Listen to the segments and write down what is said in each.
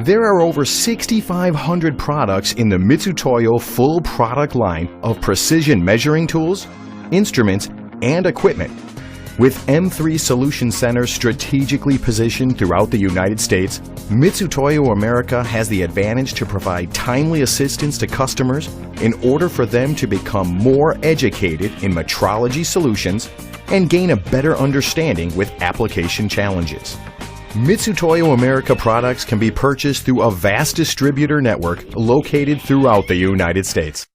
There are over 6,500 products in the Mitutoyo full product line of precision measuring tools, instruments, and equipment. With M3 Solution Centers strategically positioned throughout the United States, Mitutoyo America has the advantage to provide timely assistance to customers in order for them to become more educated in metrology solutions and gain a better understanding with application challenges. Mitutoyo America products can be purchased through a vast distributor network located throughout the United States.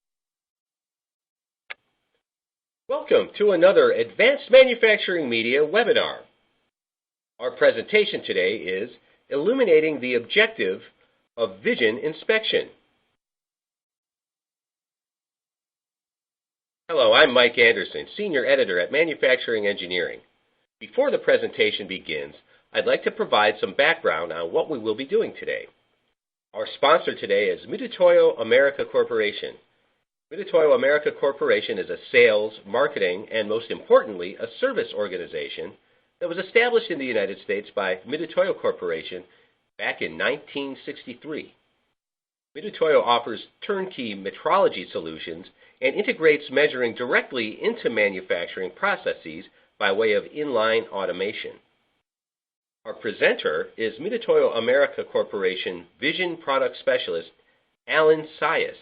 Welcome to another Advanced Manufacturing Media webinar. Our presentation today is Illuminating the Objective of Vision Inspection. Hello, I'm Mike Anderson, Senior Editor at Manufacturing Engineering. Before the presentation begins, I'd like to provide some background on what we will be doing today. Our sponsor today is Mitutoyo America Corporation. Mitutoyo America Corporation is a sales, marketing, and most importantly, a service organization that was established in the United States by Mitutoyo Corporation back in 1963. Mitutoyo offers turnkey metrology solutions and integrates measuring directly into manufacturing processes by way of inline automation. Our presenter is Mitutoyo America Corporation Vision Product Specialist Alan Sias.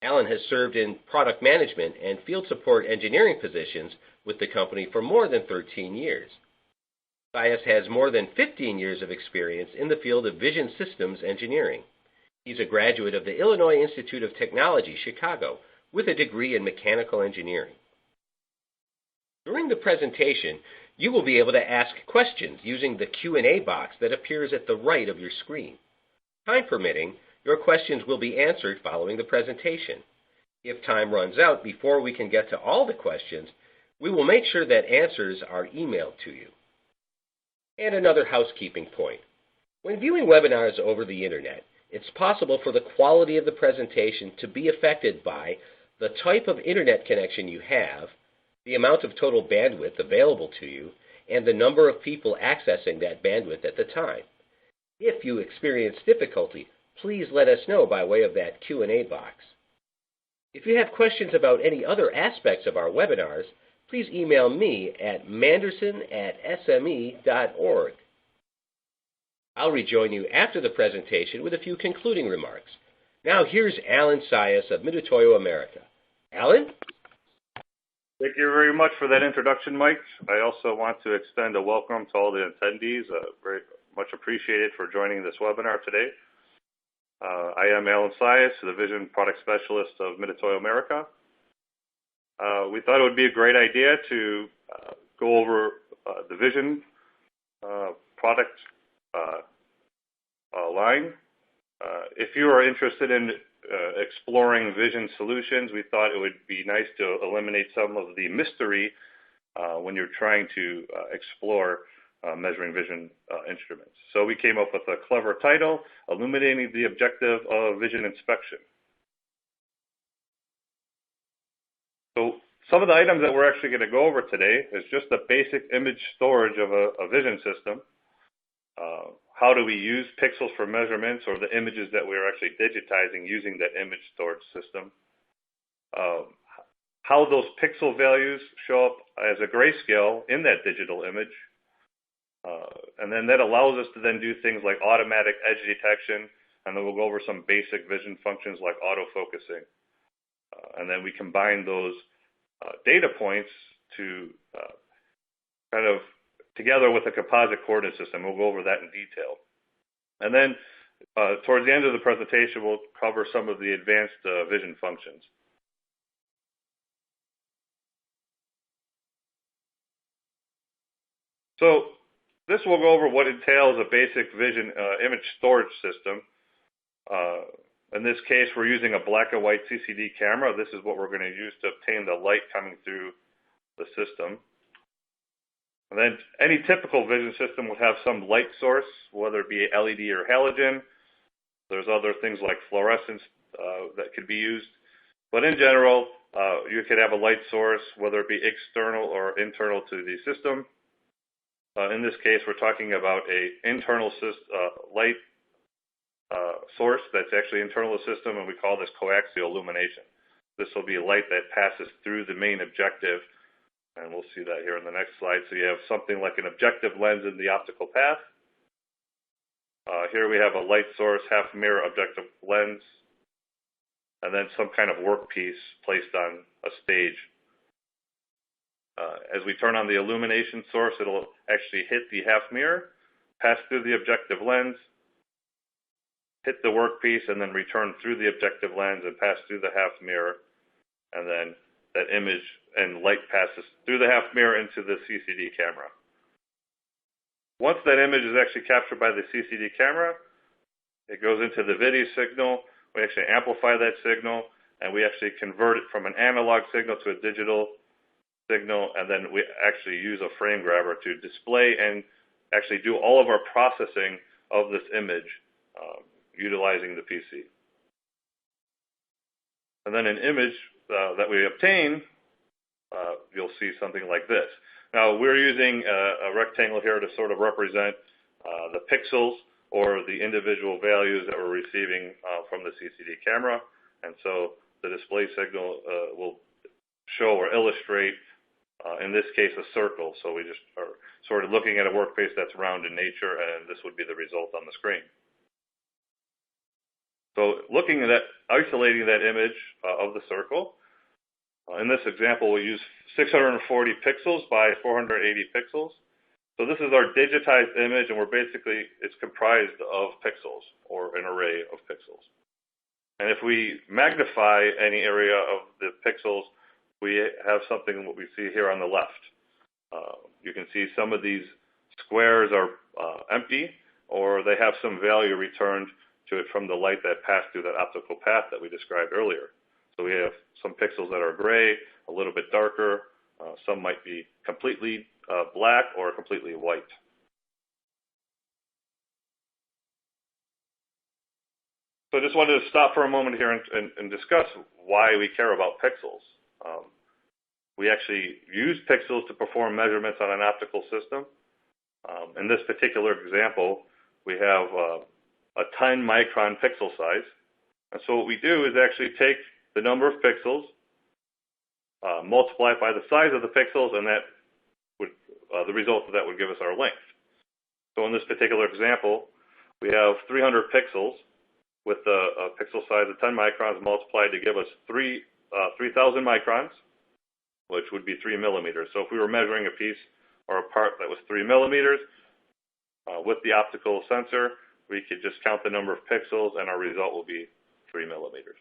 Alan has served in product management and field support engineering positions with the company for more than 13 years. Sias has more than 15 years of experience in the field of vision systems engineering. He's a graduate of the Illinois Institute of Technology, Chicago, with a degree in mechanical engineering. During the presentation, you will be able to ask questions using the Q&A box that appears at the right of your screen. Time permitting, your questions will be answered following the presentation. If time runs out before we can get to all the questions, we will make sure that answers are emailed to you. And another housekeeping point. When viewing webinars over the internet, it's possible for the quality of the presentation to be affected by the type of internet connection you have, the amount of total bandwidth available to you, and the number of people accessing that bandwidth at the time. If you experience difficulty, please let us know by way of that Q&A box. If you have questions about any other aspects of our webinars, please email me at manderson@sme.org. I'll rejoin you after the presentation with a few concluding remarks. Now here's Alan Sias of Mitutoyo America. Alan? Thank you very much for that introduction, Mike. I also want to extend a welcome to all the attendees. Very much appreciated for joining this webinar today. I am Alan Sias, the Vision Product Specialist of Mitutoyo America. We thought it would be a great idea to go over the Vision product line. If you are interested in exploring vision solutions, we thought it would be nice to eliminate some of the mystery when you're trying to explore measuring vision instruments. So we came up with a clever title, Illuminating the Objective of Vision Inspection. So some of the items that we're actually going to go over today is just the basic image storage of a vision system. How do we use pixels for measurements or the images that we're actually digitizing using that image storage system? How those pixel values show up as a grayscale in that digital image. And then that allows us to then do things like automatic edge detection, and then we'll go over some basic vision functions like autofocusing. And then we combine those data points to kind of together with a composite coordinate system. We'll go over that in detail. And then towards the end of the presentation, we'll cover some of the advanced vision functions. So this will go over what entails a basic vision image storage system. In this case, we're using a black and white CCD camera. This is what we're going to use to obtain the light coming through the system. And then any typical vision system would have some light source, whether it be LED or halogen. There's other things like fluorescence that could be used. But in general, you could have a light source, whether it be external or internal to the system. In this case, we're talking about an internal light source that's actually internal to the system, and we call this coaxial illumination. This will be light that passes through the main objective, and we'll see that here in the next slide. So you have something like an objective lens in the optical path. Here we have a light source, half mirror objective lens, and then some kind of workpiece placed on a stage. As we turn on the illumination source, it'll actually hit the half mirror, pass through the objective lens, hit the workpiece, and then return through the objective lens and pass through the half mirror. And then that image and light passes through the half mirror into the CCD camera. Once that image is actually captured by the CCD camera, it goes into the video signal. We actually amplify that signal, and we actually convert it from an analog signal to a digital signal, and then we actually use a frame grabber to display and actually do all of our processing of this image utilizing the PC. And then an image that we obtain, you'll see something like this. Now, we're using a rectangle here to sort of represent the pixels or the individual values that we're receiving from the CCD camera. And so the display signal will show or illustrate, in this case, a circle. So we just are sort of looking at a workpiece that's round in nature, and this would be the result on the screen. So looking at that, isolating that image of the circle, in this example, we use 640 pixels by 480 pixels. So this is our digitized image, and it's comprised of pixels, or an array of pixels. And if we magnify any area of the pixels, we have something what we see here on the left. You can see some of these squares are empty, or they have some value returned to it from the light that passed through that optical path that we described earlier. So we have some pixels that are gray, a little bit darker. Some might be completely black or completely white. So I just wanted to stop for a moment here and discuss why we care about pixels. We actually use pixels to perform measurements on an optical system. In this particular example, we have a 10 micron pixel size. And so what we do is actually take the number of pixels, multiply it by the size of the pixels, and that would the result of that would give us our length. So in this particular example, we have 300 pixels with a pixel size of 10 microns multiplied to give us 3,000 microns, which would be 3 millimeters. So if we were measuring a piece or a part that was 3 millimeters, with the optical sensor, we could just count the number of pixels, and our result will be 3 millimeters.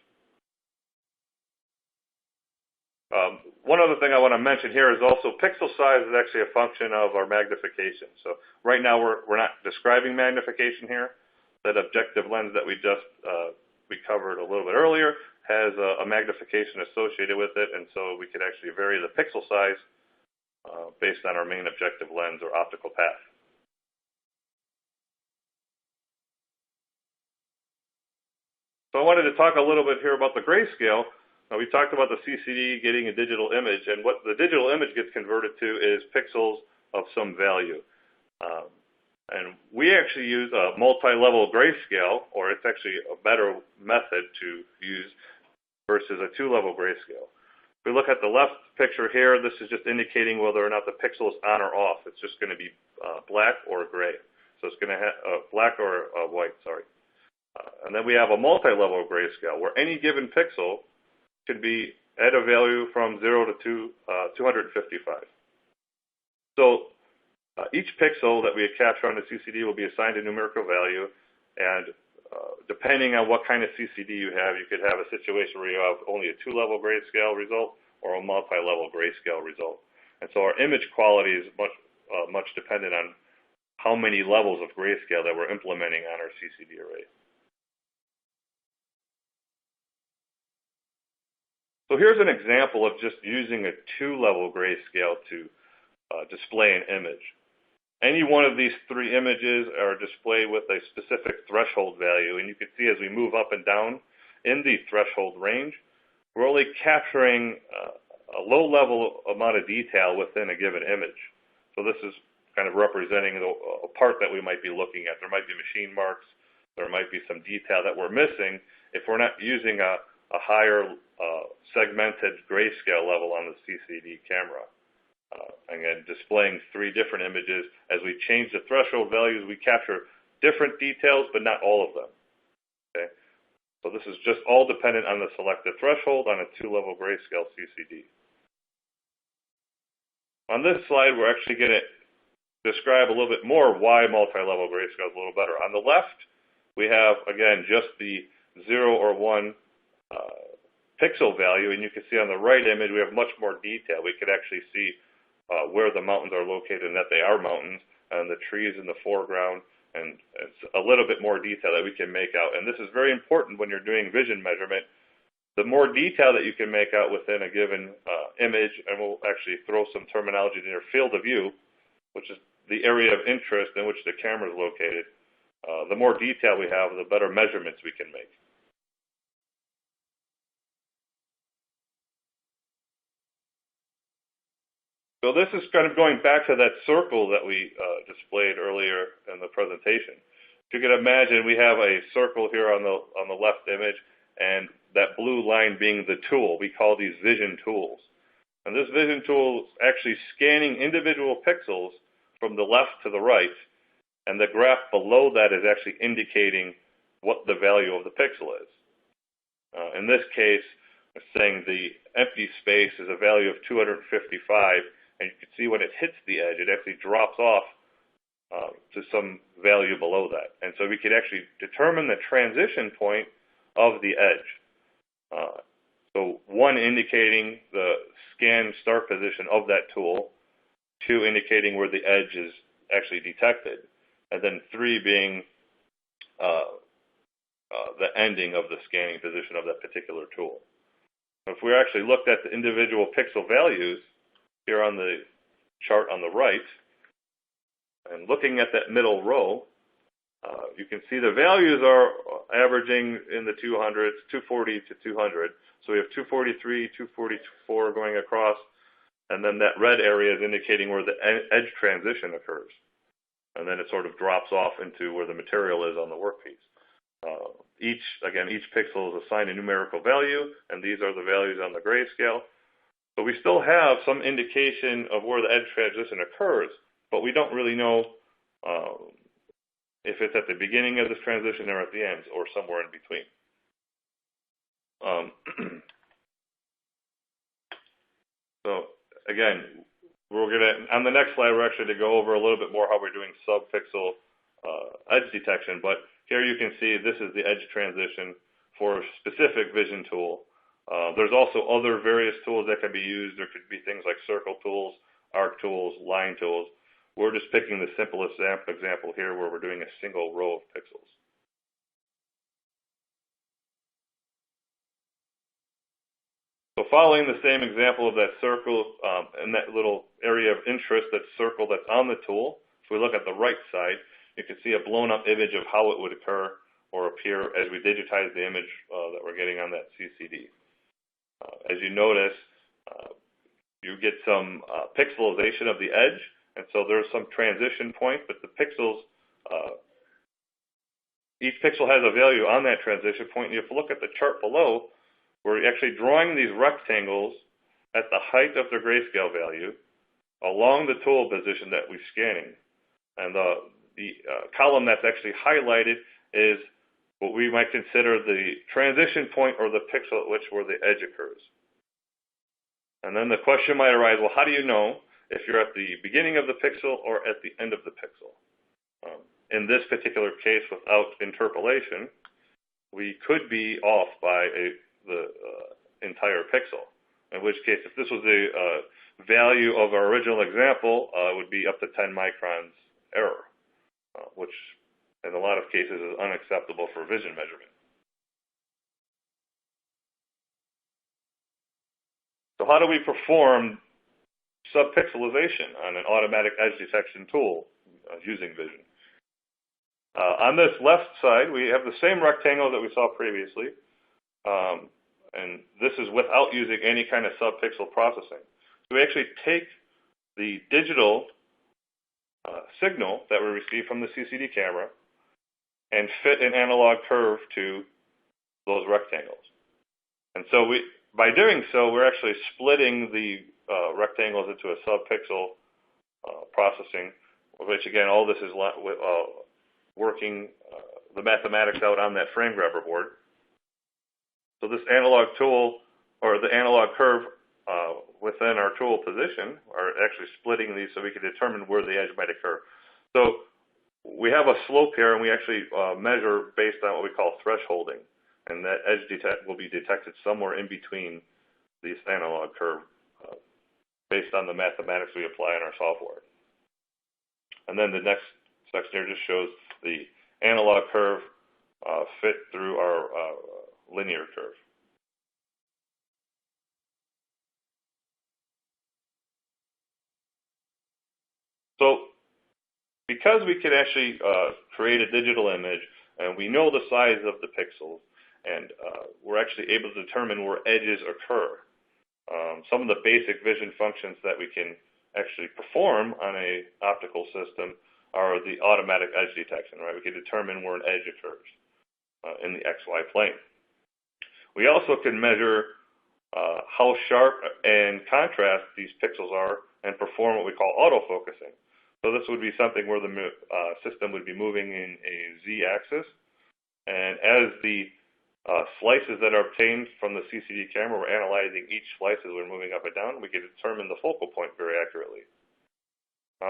One other thing I want to mention here is also pixel size is actually a function of our magnification. So right now we're not describing magnification here. That objective lens that we covered a little bit earlier has a magnification associated with it, and so we could actually vary the pixel size based on our main objective lens or optical path. So I wanted to talk a little bit here about the grayscale. Now, we talked about the CCD getting a digital image, and what the digital image gets converted to is pixels of some value. And we actually use a multi-level grayscale, or it's actually a better method to use versus a two-level grayscale. If we look at the left picture here, this is just indicating whether or not the pixel is on or off. It's just going to be black or gray. So it's going to have black or white, sorry. And then we have a multi-level grayscale, where any given pixel could be at a value from 0 to 255. So each pixel that we capture on the CCD will be assigned a numerical value, and depending on what kind of CCD you have, you could have a situation where you have only a two-level grayscale result or a multi-level grayscale result. And so our image quality is much dependent on how many levels of grayscale that we're implementing on our CCD array. So here's an example of just using a two-level grayscale to display an image. Any one of these three images are displayed with a specific threshold value, and you can see as we move up and down in the threshold range, we're only capturing a low-level amount of detail within a given image. So this is kind of representing a part that we might be looking at. There might be machine marks, there might be some detail that we're missing if we're not using a higher segmented grayscale level on the CCD camera. Again, displaying 3 different images. As we change the threshold values, we capture different details, but not all of them. Okay? So this is just all dependent on the selected threshold on a 2-level grayscale CCD. On this slide, we're actually going to describe a little bit more why multi-level grayscale is a little better. On the left, we have, again, just the 0 or 1 pixel value, and you can see on the right image we have much more detail. We could actually see where the mountains are located and that they are mountains, and the trees in the foreground, and it's a little bit more detail that we can make out. And this is very important when you're doing vision measurement. The more detail that you can make out within a given image, and we'll actually throw some terminology in your field of view, which is the area of interest in which the camera is located, the more detail we have, the better measurements we can make. So this is kind of going back to that circle that we displayed earlier in the presentation. If you can imagine, we have a circle here on the left image, and that blue line being the tool. We call these vision tools. And this vision tool is actually scanning individual pixels from the left to the right, and the graph below that is actually indicating what the value of the pixel is. In this case, it's saying the empty space is a value of 255, and you can see when it hits the edge, it actually drops off to some value below that. And so we could actually determine the transition point of the edge. So 1 indicating the scan start position of that tool, 2 indicating where the edge is actually detected, and then 3 being the ending of the scanning position of that particular tool. If we actually looked at the individual pixel values here on the chart on the right, and looking at that middle row, you can see the values are averaging in the 200s, 240 to 200. So we have 243, 244 going across, and then that red area is indicating where the edge transition occurs. And then it sort of drops off into where the material is on the workpiece. Each pixel is assigned a numerical value, and these are the values on the grayscale. But we still have some indication of where the edge transition occurs, but we don't really know if it's at the beginning of this transition or at the end or somewhere in between. So again, on the next slide, we're actually to go over a little bit more how we're doing sub-pixel edge detection, but here you can see this is the edge transition for a specific vision tool. There's also other various tools that can be used. There could be things like circle tools, arc tools, line tools. We're just picking the simplest example here where we're doing a single row of pixels. So following the same example of that circle and that little area of interest, that circle that's on the tool, if we look at the right side, you can see a blown up image of how it would occur or appear as we digitize the image that we're getting on that CCD. As you notice, you get some pixelization of the edge, and so there's some transition point, but the pixels, each pixel has a value on that transition point. And if you look at the chart below, we're actually drawing these rectangles at the height of their grayscale value along the tool position that we're scanning. And the column that's actually highlighted is what we might consider the transition point or the pixel at which where the edge occurs. And then the question might arise, well, how do you know if you're at the beginning of the pixel or at the end of the pixel? In this particular case, without interpolation, we could be off by the entire pixel, in which case, if this was the value of our original example, it would be up to 10 microns error, which in a lot of cases is unacceptable for vision measurement. So how do we perform subpixelization on an automatic edge detection tool using vision? On this left side, we have the same rectangle that we saw previously, and this is without using any kind of subpixel processing. So we actually take the digital signal that we receive from the CCD camera, and fit an analog curve to those rectangles. And so by doing so, we're actually splitting the rectangles into a sub-pixel processing, which again, all this is working the mathematics out on that frame grabber board. So this analog tool, or the analog curve within our tool position, are actually splitting these so we can determine where the edge might occur. So we have a slope here, and we actually measure based on what we call thresholding. And that edge will be detected somewhere in between this analog curve based on the mathematics we apply in our software. And then the next section here just shows the analog curve fit through our linear curve. So because we can actually create a digital image, and we know the size of the pixels, and we're actually able to determine where edges occur. Some of the basic vision functions that we can actually perform on an optical system are the automatic edge detection, right? We can determine where an edge occurs in the XY plane. We also can measure how sharp and contrast these pixels are and perform what we call autofocusing. So this would be something where the system would be moving in a z-axis, and as the slices that are obtained from the CCD camera, we're analyzing each slice as we're moving up and down. We can determine the focal point very accurately.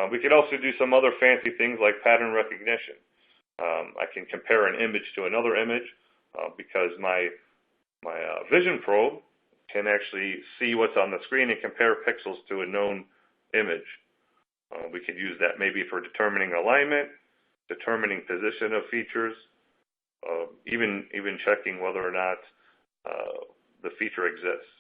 We could also do some other fancy things like pattern recognition. I can compare an image to another image because my vision probe can actually see what's on the screen and compare pixels to a known image. We could use that maybe for determining alignment, determining position of features, even checking whether or not the feature exists.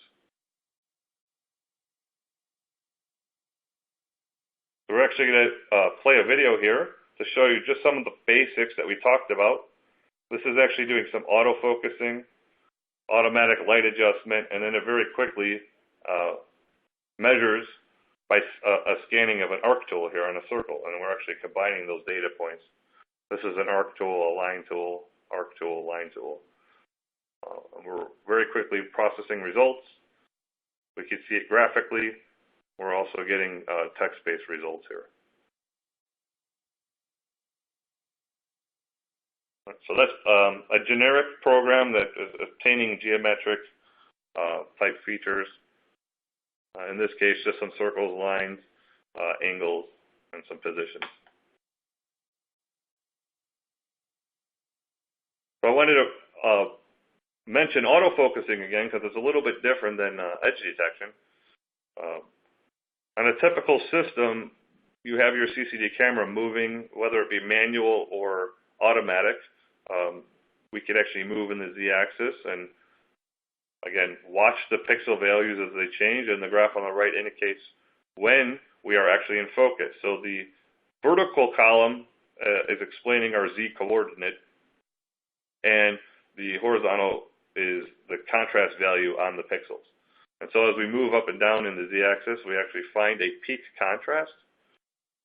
So we're actually going to play a video here to show you just some of the basics that we talked about. This is actually doing some autofocusing, automatic light adjustment, and then it very quickly measures by a scanning of an arc tool here on a circle, and we're actually combining those data points. This is an arc tool, a line tool, arc tool, line tool. We're very quickly processing results. We can see it graphically. We're also getting text-based results here. So that's a generic program that is obtaining geometric type features. In this case, just some circles, lines, angles, and some positions. So I wanted to mention autofocusing again because it's a little bit different than edge detection. On a typical system, you have your CCD camera moving, whether it be manual or automatic. We could actually move in the z-axis and, again, watch the pixel values as they change, and the graph on the right indicates when we are actually in focus. So the vertical column is explaining our z coordinate, and the horizontal is the contrast value on the pixels. And so as we move up and down in the z-axis, we actually find a peak contrast,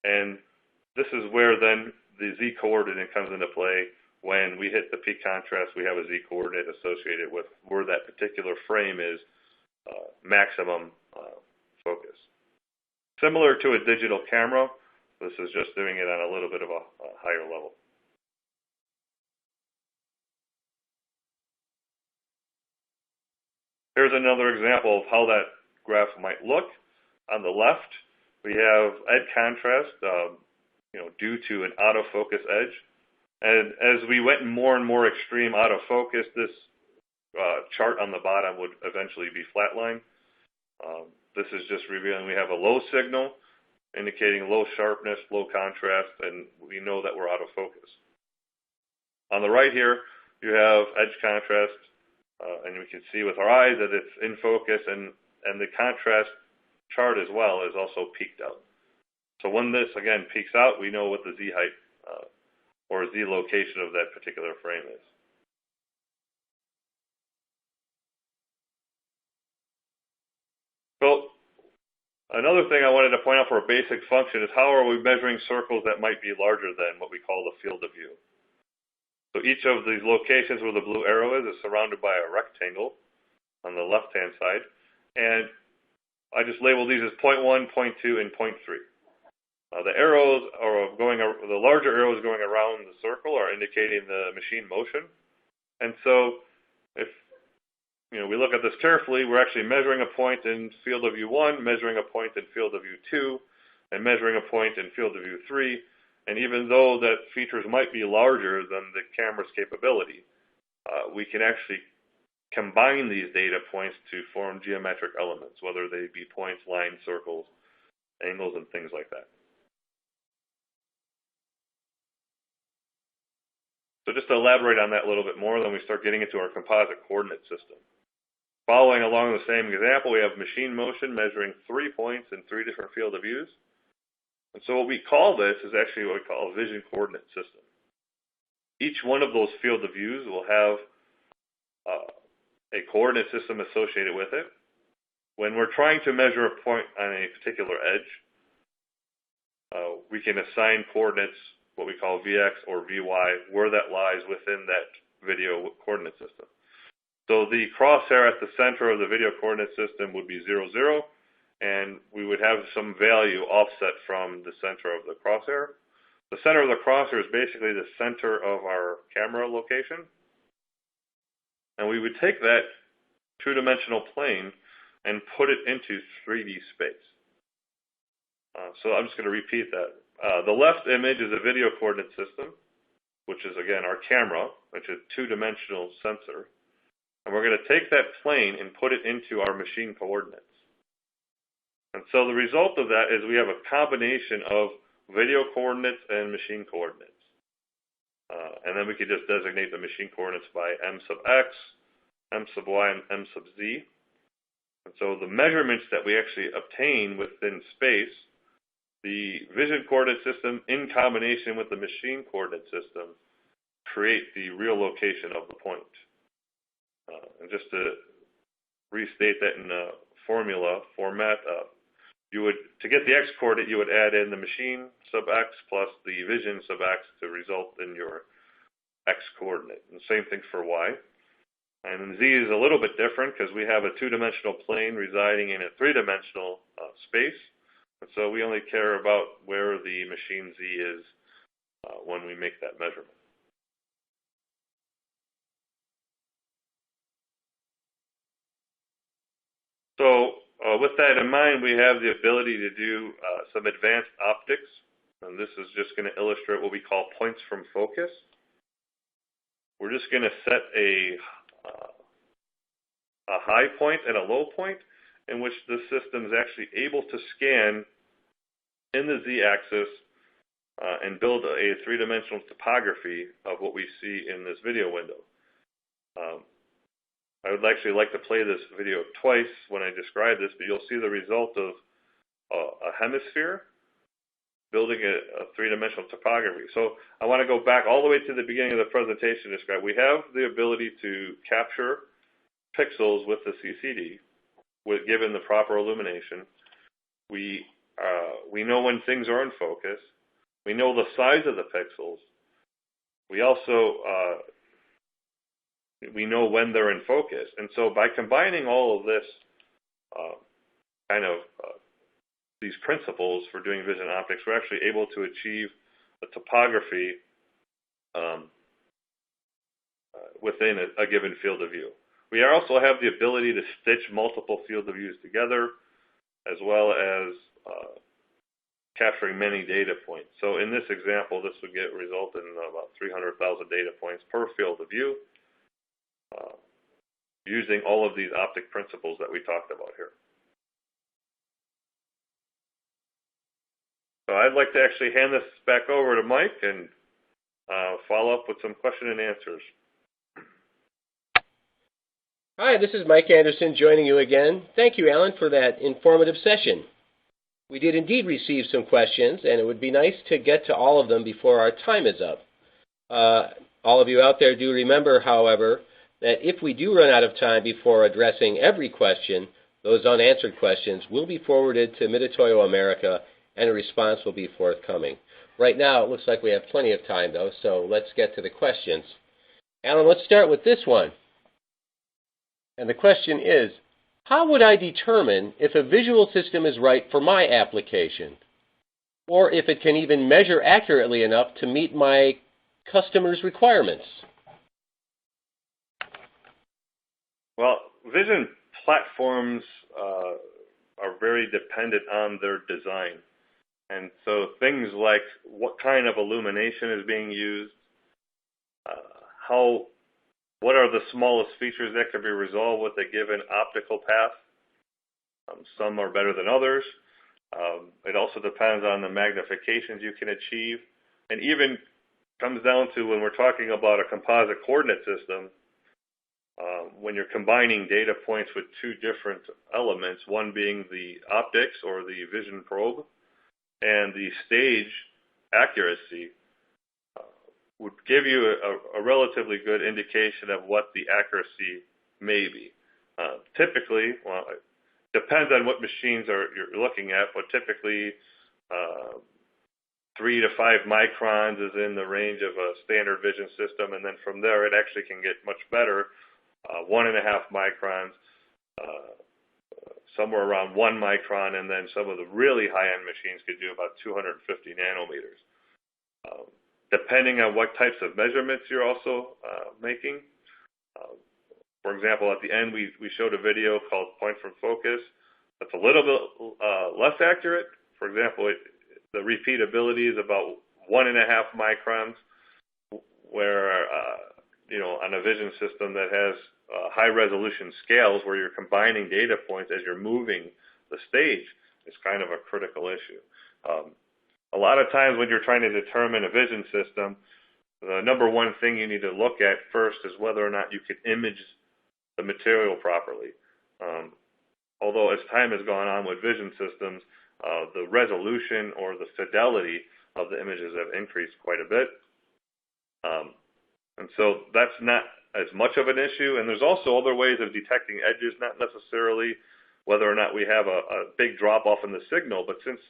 and this is where then the z coordinate comes into play. When we hit the peak contrast, we have a z coordinate associated with where that particular frame is maximum focus. Similar to a digital camera, this is just doing it on a little bit of a higher level. Here's another example of how that graph might look. On the left, we have edge contrast, due to an autofocus edge. And as we went more and more extreme autofocus, this chart on the bottom would eventually be flatlined. This is just revealing we have a low signal, indicating low sharpness, low contrast, and we know that we're out of focus. On the right here, you have edge contrast, and we can see with our eyes that it's in focus, and the contrast chart as well is also peaked out. So when this, again, peaks out, we know what the Z height or Z location of that particular frame is. So another thing I wanted to point out for a basic function is how are we measuring circles that might be larger than what we call the field of view. So each of these locations where the blue arrow is surrounded by a rectangle on the left-hand side. And I just label these as 0.1, 0.2, and 0.3. The arrows are the larger arrows going around the circle are indicating the machine motion. And so if we look at this carefully, we're actually measuring a point in field of view 1, measuring a point in field of view 2, and measuring a point in field of view 3. And even though that features might be larger than the camera's capability, we can actually combine these data points to form geometric elements, whether they be points, lines, circles, angles, and things like that. So just to elaborate on that a little bit more, then we start getting into our composite coordinate system. Following along the same example, we have machine motion measuring 3 points in 3 different field of views. And so what we call this is actually what we call a vision coordinate system. Each one of those field of views will have a coordinate system associated with it. When we're trying to measure a point on a particular edge, we can assign coordinates, what we call Vx or Vy, where that lies within that video coordinate system. So the crosshair at the center of the video coordinate system would be 0, 0, and we would have some value offset from the center of the crosshair. The center of the crosshair is basically the center of our camera location. And we would take that two-dimensional plane and put it into 3D space. So I'm just going to repeat that. The left image is a video coordinate system, which is, again, our camera, which is a two-dimensional sensor. And we're going to take that plane and put it into our machine coordinates. And so the result of that is we have a combination of video coordinates and machine coordinates. And then we could just designate the machine coordinates by m sub x, m sub y, and m sub z. And so the measurements that we actually obtain within space, the vision coordinate system in combination with the machine coordinate system create the real location of the point. And just to restate that in a formula format, to get the x coordinate, you would add in the machine sub x plus the vision sub x to result in your x coordinate. And same thing for y. And z is a little bit different because we have a two-dimensional plane residing in a three-dimensional space. And so we only care about where the machine z is when we make that measurement. So with that in mind, we have the ability to do some advanced optics. And this is just going to illustrate what we call points from focus. We're just going to set a high point and a low point in which the system is actually able to scan in the z-axis and build a three-dimensional topography of what we see in this video window. I would actually like to play this video twice when I describe this, but you'll see the result of a hemisphere building a three-dimensional topography. So I want to go back all the way to the beginning of the presentation to describe. We have the ability to capture pixels with the CCD, given the proper illumination. We know when things are in focus. We know the size of the pixels. We also we know when they're in focus. And so by combining all of this these principles for doing vision optics, we're actually able to achieve a topography within a given field of view. We also have the ability to stitch multiple field of views together, as well as capturing many data points. So in this example, this would result in about 300,000 data points per field of view, using all of these optic principles that we talked about here. So I'd like to actually hand this back over to Mike and follow up with some question and answers. Hi, this is Mike Anderson joining you again. Thank you, Alan, for that informative session. We did indeed receive some questions, and it would be nice to get to all of them before our time is up. All of you out there do remember, however, that if we do run out of time before addressing every question, those unanswered questions will be forwarded to Mitutoyo America, and a response will be forthcoming. Right now, it looks like we have plenty of time, though, so let's get to the questions. Alan, let's start with this one. And the question is, how would I determine if a visual system is right for my application? Or if it can even measure accurately enough to meet my customer's requirements? Well, vision platforms are very dependent on their design. And so things like what kind of illumination is being used, what are the smallest features that can be resolved with a given optical path. Some are better than others. It also depends on the magnifications you can achieve. And even comes down to when we're talking about a composite coordinate system, when you're combining data points with two different elements, one being the optics or the vision probe, and the stage accuracy, would give you a relatively good indication of what the accuracy may be. Typically, well, it depends on what machines you're looking at, but typically 3 to 5 microns is in the range of a standard vision system, and then from there it actually can get much better. 1.5 microns, somewhere around 1 micron, and then some of the really high-end machines could do about 250 nanometers. Depending on what types of measurements you're also making. For example, at the end we showed a video called Point from Focus. That's a little bit less accurate. For example, the repeatability is about 1.5 microns, where on a vision system that has high resolution scales where you're combining data points as you're moving the stage, is kind of a critical issue. A lot of times when you're trying to determine a vision system, the number one thing you need to look at first is whether or not you can image the material properly. Although as time has gone on with vision systems, the resolution or the fidelity of the images have increased quite a bit. And so that's not as much of an issue. And there's also other ways of detecting edges, not necessarily whether or not we have a big drop off in the signal, but since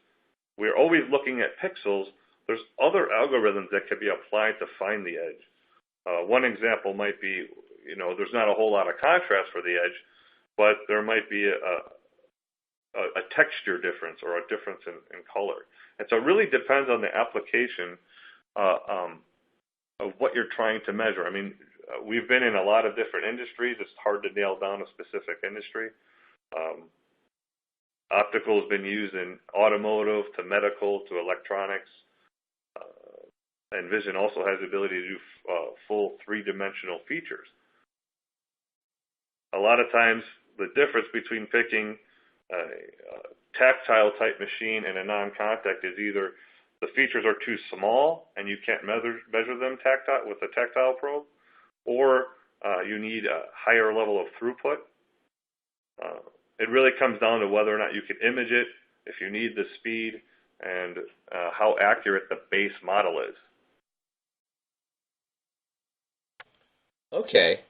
we're always looking at pixels, there's other algorithms that could be applied to find the edge. One example might be, there's not a whole lot of contrast for the edge, but there might be a texture difference or a difference in color. And so it really depends on the application of what you're trying to measure. I mean, we've been in a lot of different industries. It's hard to nail down a specific industry. Optical has been used in automotive to medical to electronics. And vision also has the ability to do full three-dimensional features. A lot of times, the difference between picking a tactile type machine and a non-contact is either the features are too small and you can't measure them tactile with a tactile probe, or you need a higher level of throughput. It really comes down to whether or not you can image it, if you need the speed, and how accurate the base model is. Okay.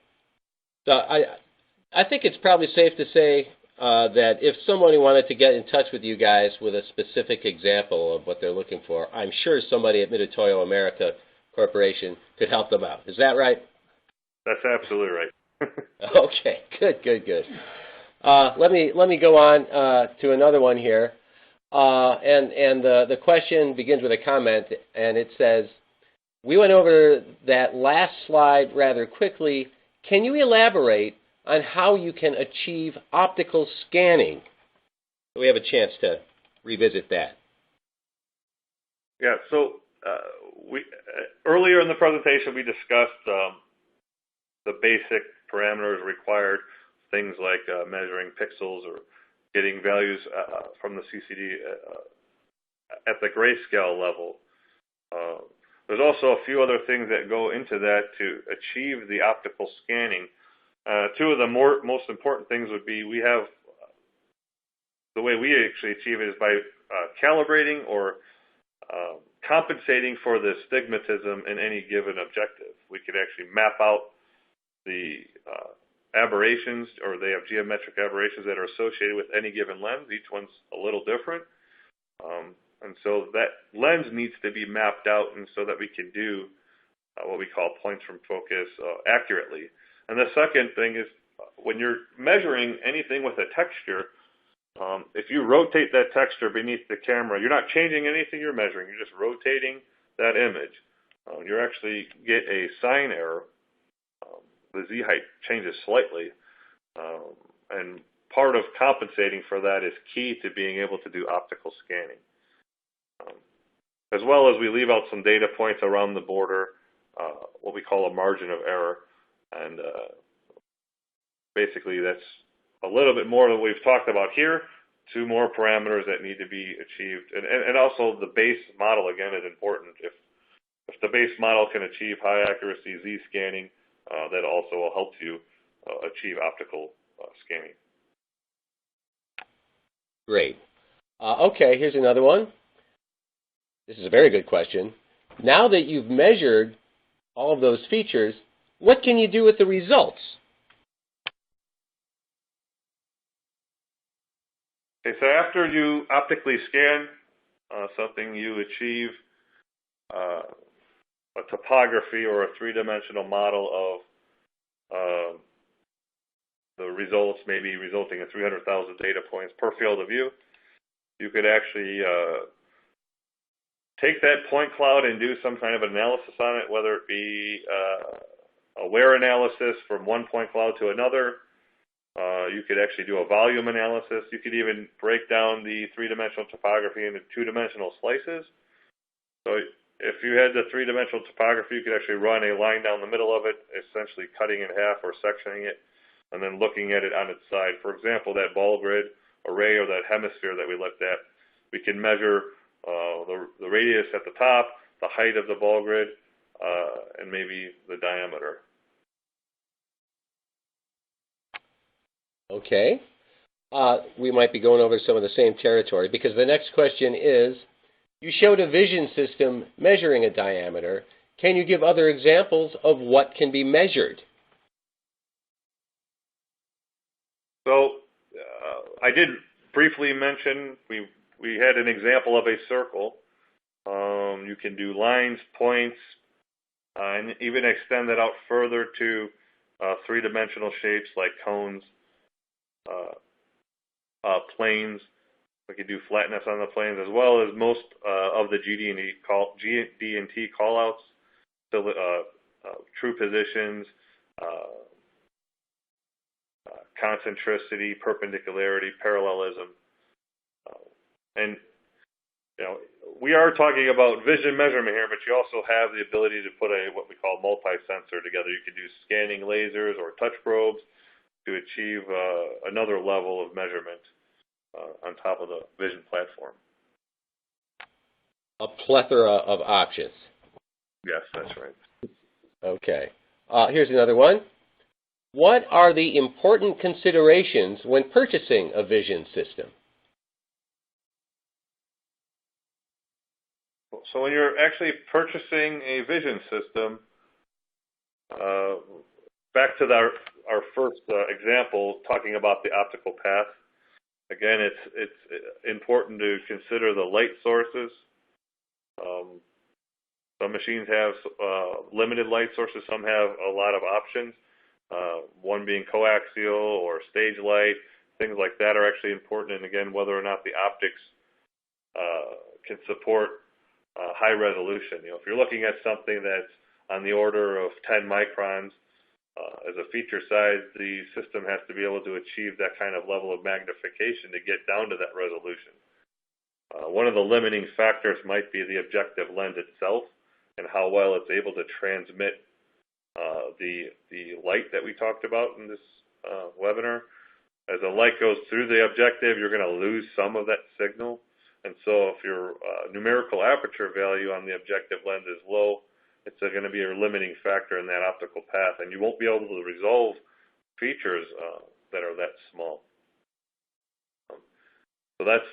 So I think it's probably safe to say that if somebody wanted to get in touch with you guys with a specific example of what they're looking for, I'm sure somebody at Mitutoyo America Corporation could help them out. Is that right? That's absolutely right. Okay, good. Let me go on to another one here. And the question begins with a comment, and it says, we went over that last slide rather quickly. Can you elaborate on how you can achieve optical scanning? So we have a chance to revisit that. Yeah, so earlier in the presentation we discussed the basic parameters required, things like measuring pixels or getting values from the CCD at the grayscale level. There's also a few other things that go into that to achieve the optical scanning. Two of the most important things would be the way we actually achieve it is by calibrating or compensating for the astigmatism in any given objective. We could actually map out the aberrations, or they have geometric aberrations that are associated with any given lens. Each one's a little different. And so that lens needs to be mapped out, and so that we can do what we call points from focus accurately. And the second thing is when you're measuring anything with a texture, if you rotate that texture beneath the camera, you're not changing anything you're measuring. You're just rotating that image. You actually get a sign error. The Z height changes slightly. And part of compensating for that is key to being able to do optical scanning. As well as we leave out some data points around the border, what we call a margin of error. And basically that's a little bit more than we've talked about here. Two more parameters that need to be achieved. And also the base model, again, is important. If the base model can achieve high accuracy Z scanning, that also will help you achieve optical scanning. Great. Okay, here's another one. This is a very good question. Now that you've measured all of those features, what can you do with the results? Okay, so after you optically scan something, you achieve a topography or a three-dimensional model of the results, maybe resulting in 300,000 data points per field of view. You could actually take that point cloud and do some kind of analysis on it, whether it be a wear analysis from one point cloud to another. You could actually do a volume analysis. You could even break down the three-dimensional topography into two-dimensional slices. So if you had the three-dimensional topography, you could actually run a line down the middle of it, essentially cutting in half or sectioning it, and then looking at it on its side. For example, that ball grid array or that hemisphere that we looked at, we can measure the radius at the top, the height of the ball grid, and maybe the diameter. Okay. We might be going over some of the same territory because the next question is, you showed a vision system measuring a diameter. Can you give other examples of what can be measured? So I did briefly mention we had an example of a circle. You can do lines, points, and even extend that out further to three-dimensional shapes like cones, planes. We could do flatness on the planes, as well as most of the GD&T callouts, true positions, concentricity, perpendicularity, parallelism. And we are talking about vision measurement here, but you also have the ability to put what we call multi-sensor together. You could do scanning lasers or touch probes to achieve another level of measurement on top of the vision platform. A plethora of options. Yes, that's right. Okay. Here's another one. What are the important considerations when purchasing a vision system? So when you're actually purchasing a vision system, back to our first example, talking about the optical path, again, it's important to consider the light sources. Some machines have limited light sources. Some have a lot of options. One being coaxial or stage light. Things like that are actually important. And again, whether or not the optics can support high resolution. If you're looking at something that's on the order of 10 microns as a feature size, the system has to be able to achieve that kind of level of magnification to get down to that resolution. One of the limiting factors might be the objective lens itself and how well it's able to transmit the light that we talked about in this webinar. As the light goes through the objective, you're going to lose some of that signal. And so if your numerical aperture value on the objective lens is low, it's going to be a limiting factor in that optical path, and you won't be able to resolve features that are that small. So that's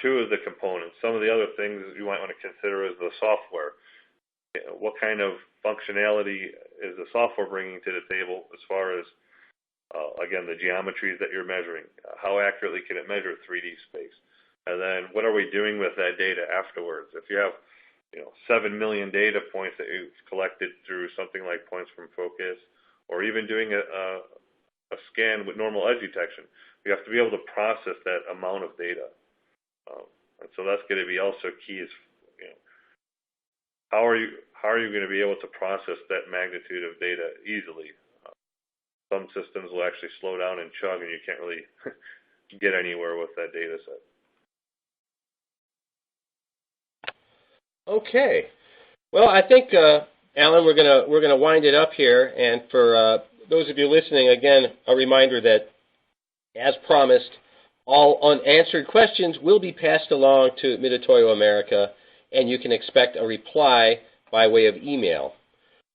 two of the components. Some of the other things you might want to consider is the software. What kind of functionality is the software bringing to the table as far as, again, the geometries that you're measuring? How accurately can it measure 3D space? And then what are we doing with that data afterwards? If you have 7 million data points that you've collected through something like points from focus, or even doing a scan with normal edge detection. You have to be able to process that amount of data. And so that's going to be also key is, how are you going to be able to process that magnitude of data easily? Some systems will actually slow down and chug, and you can't really get anywhere with that data set. Okay. Well, I think, Alan, we're gonna wind it up here. And for those of you listening, again, a reminder that, as promised, all unanswered questions will be passed along to Mitutoyo America, and you can expect a reply by way of email.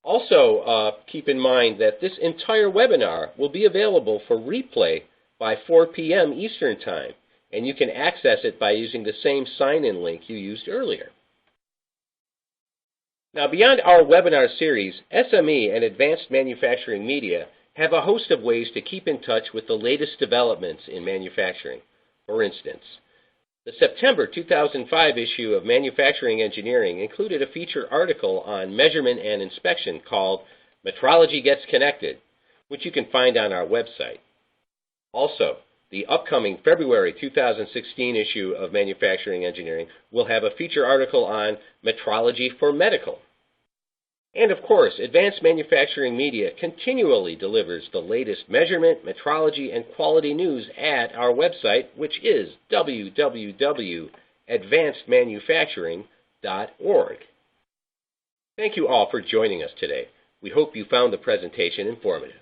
Also, keep in mind that this entire webinar will be available for replay by 4 p.m. Eastern Time, and you can access it by using the same sign-in link you used earlier. Now, beyond our webinar series, SME and Advanced Manufacturing Media have a host of ways to keep in touch with the latest developments in manufacturing. For instance, the September 2005 issue of Manufacturing Engineering included a feature article on measurement and inspection called Metrology Gets Connected, which you can find on our website. Also, the upcoming February 2016 issue of Manufacturing Engineering will have a feature article on metrology for medical. And of course, Advanced Manufacturing Media continually delivers the latest measurement, metrology, and quality news at our website, which is www.advancedmanufacturing.org. Thank you all for joining us today. We hope you found the presentation informative.